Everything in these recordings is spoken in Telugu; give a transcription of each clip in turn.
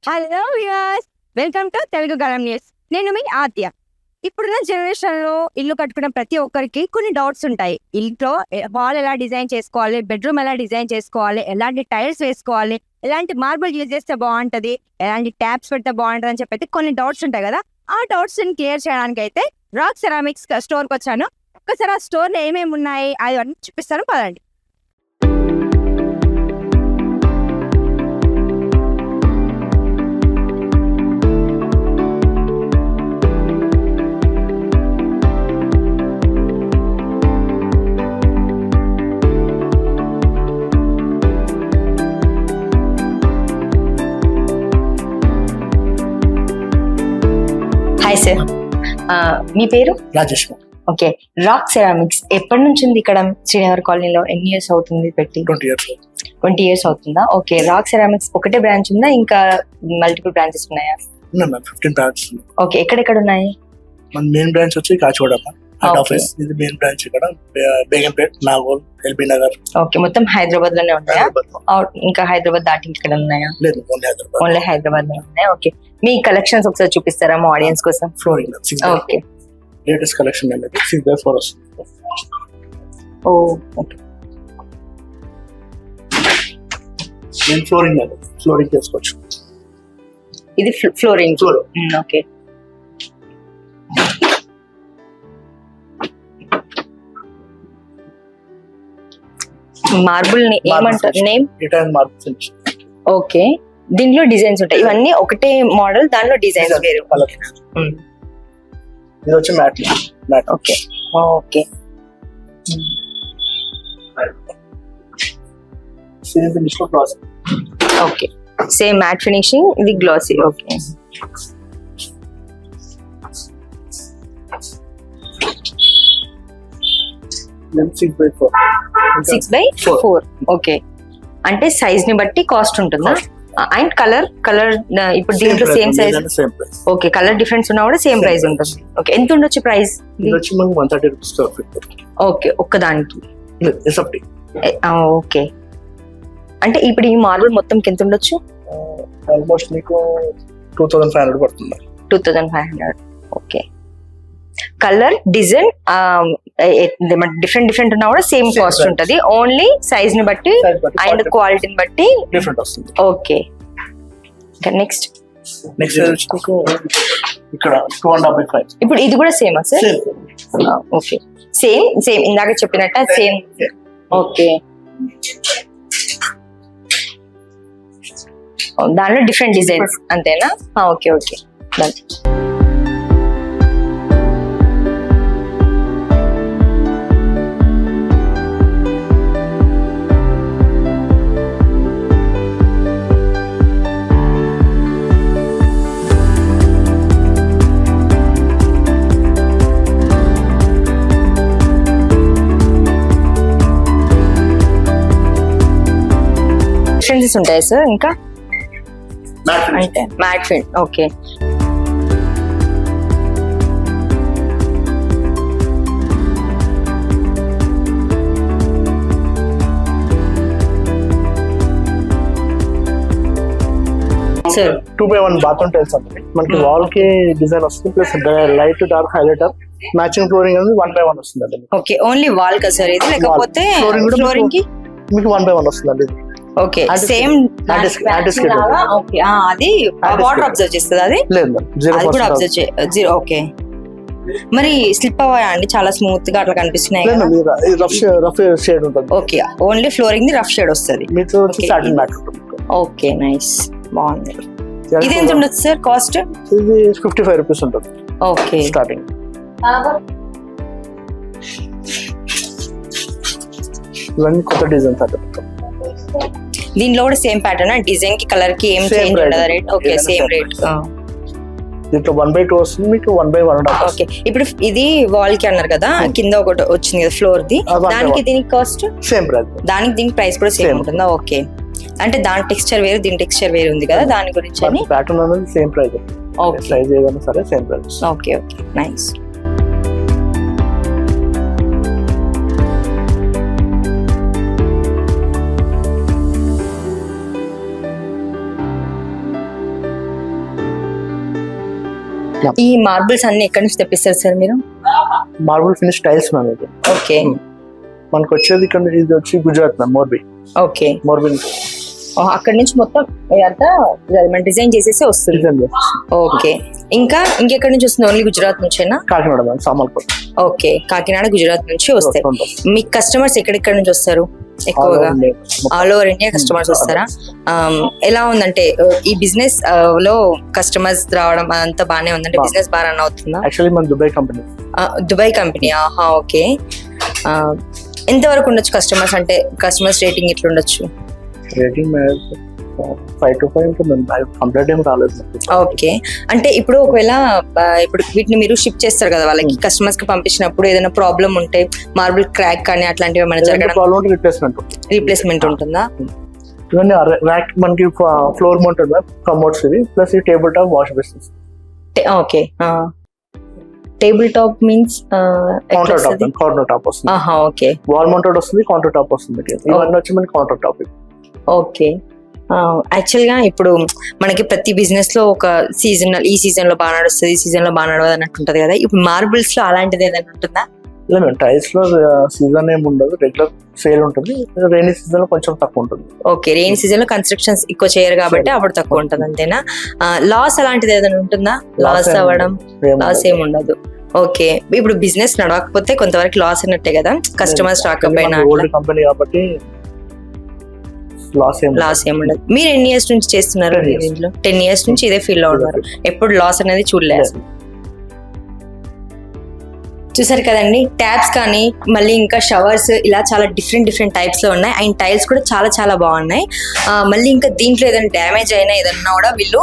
Hello viewers, welcome to Telugu Galam news. నేను మీ ఆద్య. ఇప్పుడున్న జనరేషన్లో ఇల్లు కట్టుకున్న ప్రతి ఒక్కరికి కొన్ని డౌట్స్ ఉంటాయి. ఇంట్లో హాల్ ఎలా డిజైన్ చేసుకోవాలి, బెడ్రూమ్ ఎలా డిజైన్ చేసుకోవాలి, ఎలాంటి టైల్స్ వేసుకోవాలి, ఎలాంటి మార్బుల్ యూజ్ చేస్తే బాగుంటుంది, ఎలాంటి ట్యాప్స్ పెడితే బాగుంటుంది అని చెప్పి కొన్ని డౌట్స్ ఉంటాయి కదా. ఆ డౌట్స్ ని క్లియర్ చేయడానికి అయితే రాక్ సెరామిక్స్ స్టోర్కి వచ్చాను. ఒక్కసారి ఆ స్టోర్లో ఏమేమి ఉన్నాయి అవన్నీ చూపిస్తాను, పదండి. హాయ్ సార్, మీ పేరు? రాజేష్. ఓకే, రాక్ సెరామిక్స్ ఎప్పటి నుంచి ఉంది ఇక్కడ శ్రీనగర్ కాలనీలో? ఎన్ని ఇయర్స్ అవుతుంది పెట్టి? 20 years. 20 years అవుతుందా? ఓకే, రాక్ సెరామిక్స్ ఒకటే బ్రాంచ్ ఉందా, ఇంకా మల్టిపుల్ బ్రాంచెస్ ఉన్నాయా? 15 బ్రాంచెస్. ఓకే, ఎక్కడెక్కడ ఉన్నాయి? మన మెయిన్ బ్రాంచ్ వచ్చి కాచిగూడ హెడ్ Okay. ఆఫీస్. ఇది మెయిన్ బ్రాంచ్ ఇక్కడ బేగంపేట్, నాగోల్, ఎల్బీ నగర్. ఓకే, మొత్తం హైదరాబాద్ లోనే ఉన్నాయా? ఇంకా హైదరాబాద్ దాటి ఇక్కడ ఉన్నాయా? లేదు, ఓన్లీ హైదరాబాద్. ఓన్లీ హైదరాబాద్ లో ఉన్నాయా? ఓకే, మీ కలెక్షన్స్ ఒకసారి చూపిస్తారా మా ఆడియన్స్ కోసం? Flooring okay. లేటెస్ట్ కలెక్షన్ అనేది 6x4 వస్తుంది. ఓ ఓకే, మెయిన్ ఫ్లోరింగ్ చేసుకోవచ్చు. ఇది ఫ్లోరింగ్. ఓకే, మార్బుల్ ఏమంటారు name? Return marble finish. Okay, దీంట్లో డిజైన్స్ ఉంటాయి. ఇవన్నీ ఒకటే మోడల్, దాంట్లో డిజైన్స్ వేరు. ఇది వచ్చి matte. Okay okay, same finish లో class. Okay, same matte finishing, ఇది glossy. Okay, then 6x4. 6x4. Okay, అంటే సైజ్ ని బట్టి కాస్ట్ ఉంటుందా? అండ్ కలర్ ఇప్పుడు దీంట్లో same size. Same price. Okay, colour difference ఉన్నా కూడా సేమ్ ప్రైస్ ఉంటుంది. ఓకే, ఎంత ఉండొచ్చు ప్రైస్? ఇది వచ్చి మనకు 130 రూపీస్ స్క్వేర్ ఫీట్. ఓకే, ఒక్కదానికి. ఎస్ఎఫ్టీ. ఓకే, అంటే ఇప్పుడు ఈ మార్బుల్ మొత్తం ఎంత ఉండొచ్చు? ఆల్మోస్ట్ మీకు 2500 పడుతుంది. 2500. ఓకే, కలర్ డిజైన్ డిఫరెంట్ ఉన్నా కూడా సేమ్ కాస్ట్ ఉంటుంది. ఓన్లీ సైజ్ ని బట్టి అండ్ క్వాలిటీని బట్టి డిఫరెంట్ వస్తుంది. ఓకే, నెక్స్ట్ మీకు ఇక్కడ 2.5. ఇప్పుడు ఇది కూడా సేమా సార్? ఓకే, సేమ్ ఇందాక చెప్పినట్ట సేమ్. ఓకే, దానిలో డిఫరెంట్ డిజైన్స్ అంతేనా? ఓకే ఓకే, డిఫరెన్సెస్ ఉంటాయి సార్ ఇంకా? అంటే matte fin. Okay, sir 2x1 bathroom tiles అంటే మనకి వాల్ కి డిజైన్ వస్తుంది, plus light dark highlighter matching flooring అనేది 1x1 వస్తుంది అండి. ఓకే, ఓన్లీ వాల్ కదా సార్ ఇది, లేకపోతే ఫ్లోరింగ్ కి మీకు 1x1 వస్తుంది అండి. ఓకే, సేమ్ ఓకే, అది వాటర్ అబ్జర్వ్ చేస్తుంది అది? లేదు, అది కూడా అబ్జర్వ్ జీరో. ఓకే, మరి స్లిప్ అవ్వయా అండి? చాలా స్మూత్ గా అట్లా కనిపిస్తున్నాయి కదా. రఫ్ షేడ్ ఉంటుంది. Okay, only flooring the rough shade వస్తుంది. మీకు సాటిన్ మ్యాట్ ఉంటుంది. ఓకే, నైస్, బాగుంది. ఇది ఎంత ఉండొచ్చు సార్ కాస్ట్? ఇది 55 రూపీస్ ఉంటుంది. Okay, starting. ఇవన్నీ కొత్త డిజైన్స్ అంటే దీనిలో కూడా సేమ్ ప్యాటర్న్, డిజైన్ కి కలర్ కి ఏం చేంజ్ ఉండదా రేట్? Okay, same rate. దీంట్లో 1x2 వస్తుంది, మీకు 1x1. ఓకే, ఇప్పుడు ఇది వాల్ కి అన్నారు కదా, కింద ఒకటి వచ్చింది కదా ఫ్లోర్ ది, దానికి దీనికి కాస్ట్ సేమ్ ప్రైస్? దానికి దీనికి ప్రైస్ కూడా సేమ్ ఉంటుందా? ఓకే, అంటే దాని టెక్స్చర్ వేరు, దీని టెక్స్చర్ వేరు ఉంది కదా, దాని గురించి అని. ప్యాటర్న్ అనేది సేమ్ ప్రైస్. ఓకే, సైజ్ ఏదైనా సరే same price. Okay okay, nice. ఈ మార్బుల్స్ అన్ని ఎక్కడి నుంచి తెప్పిస్తారు సార్ మీరు? మార్బుల్ ఫినిష్ టైల్స్ మ్యామ్ ఇది. ఓకే మనకు వచ్చేది ఇక్కడ ఇది వచ్చి గుజరాత్ మ్యామ్, మోర్బీ. ఓకే మోర్బీ అక్కడ నుంచి మొత్తం ఇదంతా మన డిజైన్ చేసేసి వస్తుంది. డిజైన్ ఓకే ఇంకెక్కడి నుంచి వస్తుంది? ఓన్లీ గుజరాత్ నుంచేనా? కాకినాడ మ్యామ్, సామల్పూర్. ఓకే కాకినాడ గుజరాత్ నుంచి వస్తాయి. మీ కస్టమర్స్ ఎక్కడెక్కడ నుంచి వస్తారు ఎక్కువగా? ఆల్ ఓవర్ ఇండియా కస్టమర్స్ వస్తారా? ఎలా ఉందంటే ఈ బిజినెస్ లో కస్టమర్స్ రావడం అంతా బానే ఉందంటే బిజినెస్ బాగా రన్ అవుతుందా? యాక్చువల్లీ మన దుబాయ్ కంపెనీ. దుబాయ్ కంపెనీ, ఆహా ఓకే. ఎంతవరకు ఉండొచ్చు కస్టమర్స్, అంటే కస్టమర్స్ రేటింగ్ ఎట్లా ఉండొచ్చు? రేటింగ్ 5 to 5 ఉంటుంది. కంప్లీట్ ఏం రాలేదు. ఓకే అంటే ఇప్పుడు ఒకవేళ ఇప్పుడు వీటిని మీరు షిప్ చేస్తారు కదా వాళ్ళకి, కస్టమర్స్ కి పంపించినప్పుడు ఏదైనా ప్రాబ్లం ఉంటే మార్బుల్ క్రాక్ కానీ అట్లాంటివి ఏమైనా జరగడం, రీప్లేస్మెంట్ ఉంటుందా? ఇవన్నీ ర్యాక్ మనకి ఫ్లోర్ మౌంట్ కమోడ్స్ ఇవి, ప్లస్ ఈ table top wash basins. Okay table top means counter top వస్తుంది. ఓకే వాల్ మౌంటెడ్ వస్తుంది, కౌంటర్ టాప్ వస్తుంది. ఇవన్నీ వచ్చి మనకి కౌంటర్ టాప్. ఓకే యాక్చువల్ గా ఇప్పుడు మనకి ప్రతి బిజినెస్ లో ఒక సీజనల్, ఈ సీజన్ లో బాగా నడుస్తుంది, ఈ సీజన్ లో బాగా నడవదు అన్నట్టు ఉంటది కదా. ఇప్పుడు మార్బుల్స్ లో అలాంటిది ఏదైనా ఉంటుందా? లేదు మేడం, టైల్స్ లో సీజన్ ఏమి ఉండదు, రెగ్యులర్ సేల్ ఉంటుంది. రైనీ సీజన్ లో కొంచెం తక్కువ ఉంటుంది. ఓకే రైనీ సీజన్ లో కన్స్ట్రక్షన్స్ ఎక్కువ చేయరు కాబట్టి అప్పుడు తక్కువ ఉంటుంది అంతేనా? లాస్ అలాంటిది ఏదైనా ఉంటుందా? లాస్ అవ్వడం, లాస్ ఏమి ఉండదు. ఓకే ఇప్పుడు బిజినెస్ నడవకపోతే కొంతవరకు లాస్ అన్నట్టే కదా, కస్టమర్స్ రాకపోయినా. ఓల్డ్ కంపెనీ కాబట్టి లాస్ ఏముండదు. మీరు ఎన్ని ఇయర్స్ నుంచి చేస్తున్నారు? 10 years నుంచి ఇదే ఫీల్డ్ లో ఉన్నారు, ఎప్పుడు లాస్ అనేది చూడలేదు. చూసారు కదండి, ట్యాప్స్ కానీ మళ్ళీ ఇంకా షవర్స్ ఇలా చాలా డిఫరెంట్ టైప్స్ లో ఉన్నాయి. అండ్ టైల్స్ కూడా చాలా బాగున్నాయి. మళ్ళీ ఇంకా దీంట్లో ఏదైనా డ్యామేజ్ అయినా ఏదన్నా కూడా వీళ్ళు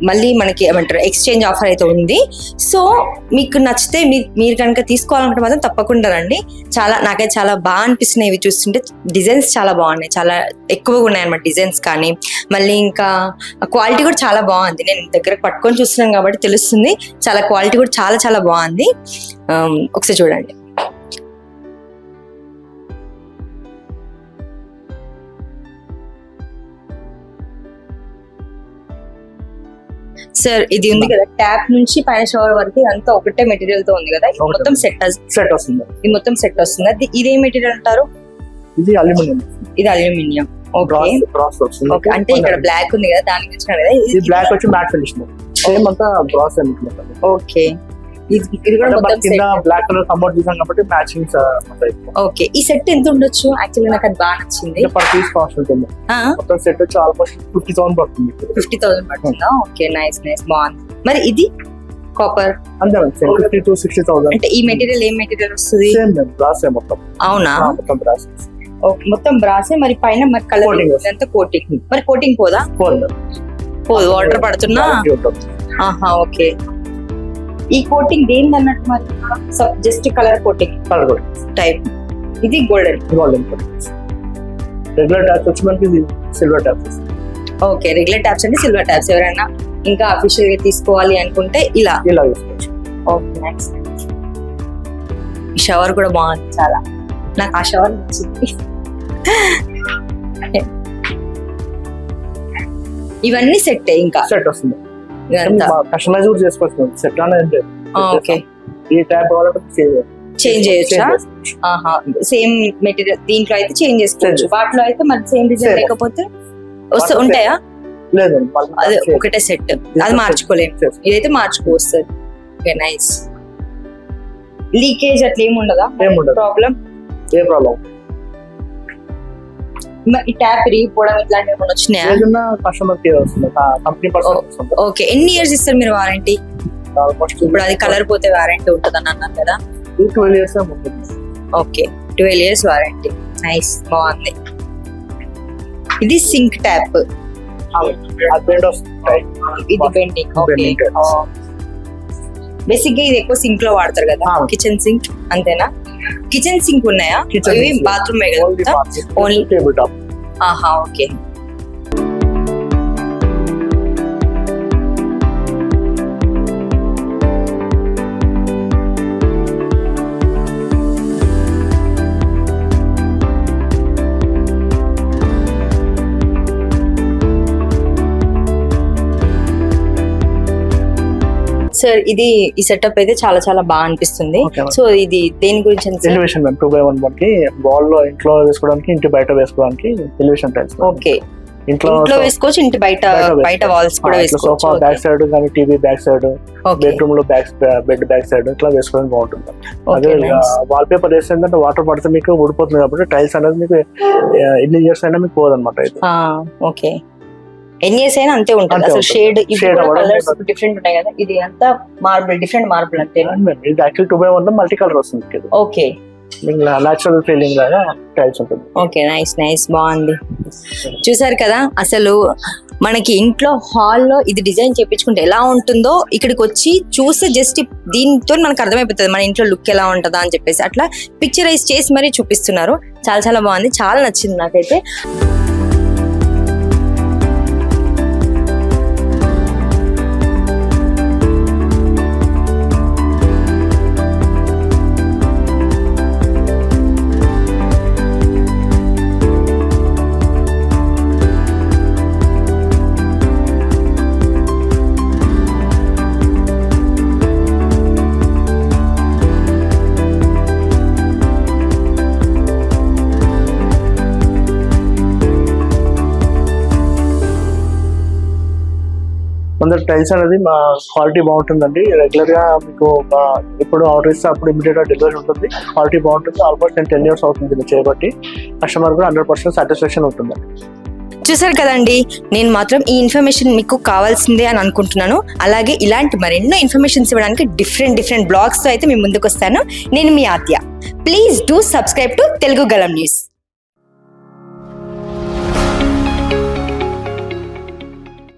మళ్ళీ మనకి ఏమంటారు ఎక్స్చేంజ్ ఆఫర్ అయితే ఉంది. సో మీకు నచ్చితే మీరు కనుక తీసుకోవాలనుకుంటే మాత్రం తప్పకుండా రండి. నాకైతే చాలా బాగా అనిపిస్తున్నాయి ఇవి చూస్తుంటే. డిజైన్స్ చాలా బాగున్నాయి, చాలా ఎక్కువగా ఉన్నాయి అన్నమాట డిజైన్స్ కానీ. మళ్ళీ ఇంకా క్వాలిటీ కూడా చాలా బాగుంది. నేను దగ్గరకు పట్టుకొని చూస్తున్నాను కాబట్టి తెలుస్తుంది. చాలా క్వాలిటీ కూడా చాలా బాగుంది. ఒకసారి చూడండి. సార్ ఇది ఉంది కదా ట్యాప్ నుంచి పైన షవర్ వరకు అంతా ఒకటే మెటీరియల్ తో ఉంది కదా, మొత్తం సెట్ వస్తుంది. ఇది మొత్తం సెట్ వస్తుంది. ఇదే మెటీరియల్ అంటారు? ఇది అల్యూమినియం. ఇది అల్యూమినియం. ఓకే అంటే ఇక్కడ బ్లాక్ ఉంది కదా, దాని గురించి కదా. ఇది బ్లాక్ వచ్చి మ్యాట్ ఫినిష్, సేమ్ అంతా బ్రాస్ అనుకుంటా. ఓకే ఇది కూడా మొత్తం కింద బ్లాక్ కలర్ కమోడ్ చేసాం కాబట్టి మ్యాచింగ్. ఓకే ఈ సెట్ ఎంత ఉండొచ్చు? యాక్చువల్లీ నాకు అది బాగా నచ్చింది. పర్ పీస్ కాస్ట్ ఉంటుంది. మొత్తం సెట్ వచ్చి ఆల్మోస్ట్ 50,000 పడుతుంది. 50,000 పడుతుందా? ఓకే నైస్ బాగుంది. మరి ఇది కాపర్ అంతే 50 to 60,000. అంటే ఈ మెటీరియల్ ఏం మెటీరియల్ వస్తుంది? బ్రాసే మొత్తం. అవునా? మొత్తం బ్రాస్. ఓకే మొత్తం బ్రాసే. మరి పైన మరి కలర్ అంతా కోటింగ్. మరి కోటింగ్ పోదా? పోదు, వాటర్ పడుతున్నా. ఆహా ఓకే ఈ కోటింగ్ దేని అన్నట్టు? మరి జస్ట్ కలర్ కోటింగ్ టైప్. ఇది గోల్డెన్ రెగ్యులర్ ట్యాప్స్ వచ్చి మనకి silver taps. Okay regular taps అంటే సిల్వర్ ట్యాప్స్. ఎవరైనా ఇంకా అఫీషియల్ గా తీసుకోవాలి అనుకుంటే ఇలా తీసుకోవచ్చు. Okay nice. షవర్ కూడా బాగుంది చాలా, నాకు ఆ షవర్ నచ్చింది. ఇవన్నీ సెట్ ఇంకా సెట్ వస్తుంది. కస్టమైజ్ కూడా చేసుకోవచ్చు. సెట్ అనేది ఓకే ఈ ట్యాప్ కావాలంటే చేంజ్ చేయొచ్చా? సేమ్ మెటీరియల్ దీంట్లో అయితే చేంజ్ చేసుకోవచ్చు, వాటిలో అయితే మరి సేమ్ డిజైన్ లేకపోతే ఉంటాయా? లేదు అదే ఒకటే సెట్, అది మార్చుకోలేము. ఇదైతే మార్చుకోవచ్చు. Okay nice. లీకేజ్ అట్లా ఏమి ఉండదా? ప్రాబ్లం ఏ ప్రాబ్లం? ఈ ట్యాప్ విరిగిపోవడం ఇట్లాంటివి ఏమైనా వచ్చినాయా? కస్టమర్ కేర్ వస్తుంది, కంపెనీ పర్సన్ వస్తుంది. ఓకే ఎన్ని ఇయర్స్ ఇస్తారు మీరు వారంటీ? ఇప్పుడు అది కలర్ పోతే వారంటీ ఉంటుంది అని అన్నారు కదా. 12 years ఉంటుంది. Okay 12 years warranty. నైస్ బాగుంది. ఇది సింక్ ట్యాప్. ఇది బెండింగ్. ఓకే బేసిక్ గా ఇది ఎక్కువ సింక్ లో వాడతారు కదా, కిచెన్ సింక్ అంతేనా? కిచెన్ సింక్ ఉన్నాయా? Bathroom only table top. ఆహా ఓకే. సో సార్ ఇది ఈ సెటప్ అయితే చాలా చాలా బాగా అనిపిస్తుంది. Okay, ma'am. సో ఇది దేని గురించి అని సార్? ఎలివేషన్ మ్యామ్ 2x1 మనకి వాల్ లో ఇంట్లో వేసుకోవడానికి ఇంటి బయట వేసుకోవడానికి ఎలివేషన్ టైల్స్. ఓకే, ఇంట్లో ఇంట్లో వేసుకోవచ్చు, ఇంటి బయట వాల్స్ కూడా సోఫా వేసుకోవచ్చు. బ్యాక్ సైడ్ కానీ TV back side, okay bedroom లో బెడ్ బ్యాక్ సైడ్ ఇట్లా వేసుకోవడానికి బాగుంటుంది. అదే ఓకే, nice. వాల్ పేపర్ వేస్తే వాటర్ పడితే మీకు ఊడిపోతుంది కాబట్టి టైల్స్ అనేది మీకు ఎన్ని ఇయర్స్ అయినా మీకు పోదన్నమాట. ఇది ఓకే, ఎన్ని ఇయర్స్ అయినా అంతే ఉంటుంది. అంతే అసలు ఉంటుంది. షేడ్ Shade అవ్వడం కలర్స్ డిఫరెంట్ ఉంటాయి కదా, ఇది అంతా మార్బుల్, డిఫరెంట్ మార్బుల్ అంతేనా? ఇది యాక్చువల్ 2x1 లో మల్టీ కలర్ వస్తుంది. ఇది ఓకే నేచురల్ ఫీలింగ్ లాగా టైల్స్ ఉంటుంది. ఓకే, నైస్ బాగుంది. చూసారు కదా, అసలు మనకి ఇంట్లో హాల్లో ఇది డిజైన్ చేయించుకుంటే ఎలా ఉంటుందో ఇక్కడికి వచ్చి చూస్తే జస్ట్ దీంతో మనకు అర్థమైపోతుంది మన ఇంట్లో లుక్ ఎలా ఉంటుందా అని చెప్పేసి. అట్లా పిక్చరైజ్ చేసి మరీ చూపిస్తున్నారు. చాలా చాలా బాగుంది, చాలా నచ్చింది నాకైతే. కొందరు టైల్స్ అనేది మా క్వాలిటీ బాగుంటుందండి. రెగ్యులర్ గా మీకు ఎప్పుడు ఆర్డర్ ఇస్తే అప్పుడు ఇమీడియట్ గా డెలివరీ ఉంటుంది. క్వాలిటీ బాగుంటుంది. ఆల్మోస్ట్ 10 years అవుతుంది దీన్ని చేయబట్టి. కస్టమర్ కూడా 100% సాటిస్ఫాక్షన్ ఉంటుందండి. చూసారు కదండి, నేను మాత్రం ఈ ఇన్ఫర్మేషన్ మీకు కావాల్సిందే అని అనుకుంటున్నాను. అలాగే ఇలాంటి మరెన్నో ఇన్ఫర్మేషన్స్ ఇవ్వడానికి డిఫరెంట్ బ్లాగ్స్ తో అయితే మీ ముందుకు వస్తాను. నేను మీ Adya. Please do subscribe to Telugu Galam news.